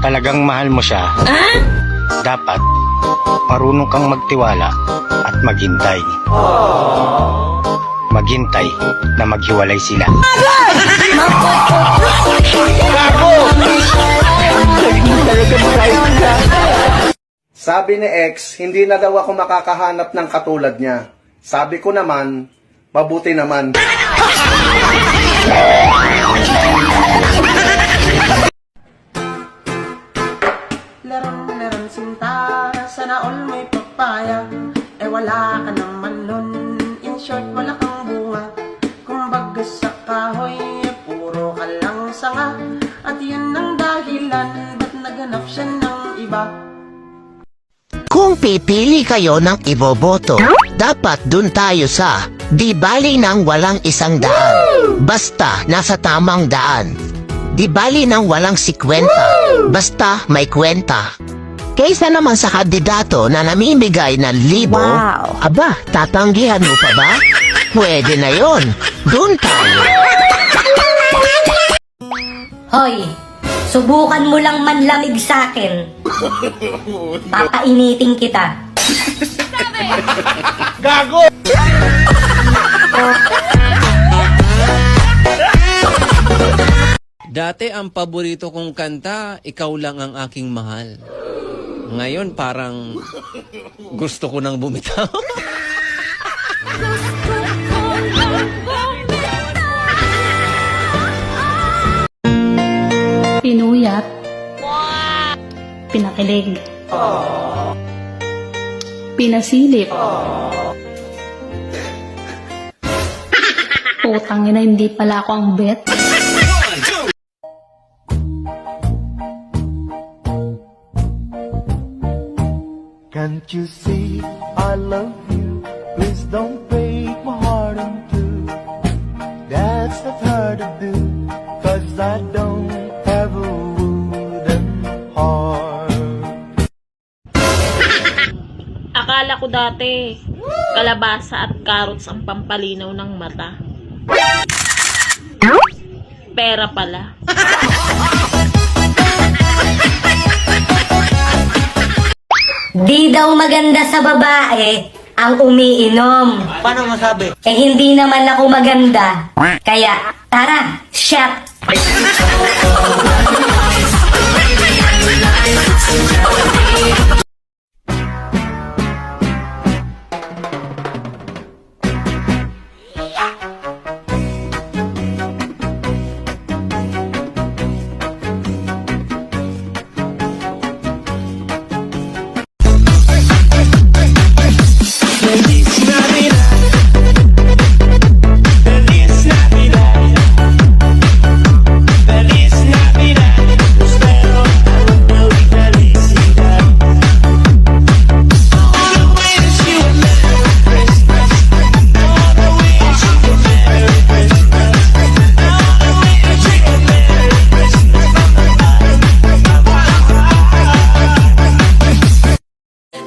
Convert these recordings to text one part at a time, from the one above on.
talagang mahal mo siya, dapat marunong kang magtiwala at maghintay. Maghintay na maghiwalay sila. Sabi ni X, hindi na daw ako makakahanap ng katulad niya. Sabi ko naman, mabuti naman. Larong-larong sinta, sana all may papaya. Eh wala ka naman nun, in short wala kang bunga. Kumbaga sa kahoy, puro ka lang sanga. At yun ang dahilan, ba't naganap siya ng iba? Kung pipili kayo ng iboboto, dapat dun tayo sa di bali ng walang isang daan, basta nasa tamang daan. Di bali ng walang 50, basta may kwenta. Kaysa naman sa kandidato na namimigay ng libo, aba, tatanggihan mo pa ba? Pwede na yon. Dun tayo. Hoy, subukan mo lang manlamig sa'kin. Papainitin kita. Gago! Dati ang paborito kong kanta, Ikaw Lang Ang Aking Mahal. Ngayon parang gusto ko nang bumitaw. Pinuyat. Pinakilig. Pinasilip. Putang ina, hindi pala ako ang bet. Can't you see I love you? Please don't break my heart in two. That's not hard to do, 'cause I don't have a wooden heart. Akala ko dati, kalabasa at carrots ang pampalinaw ng mata. Pera pala. Di daw maganda sa babae ang umiinom. Paano masabi? Eh hindi naman ako maganda. Kaya tara, shot!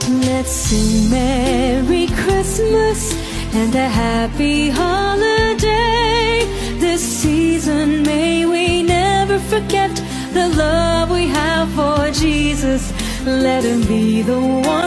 Let's sing Merry Christmas and a happy holiday. This season may we never forget the love we have for Jesus. Let him be the one.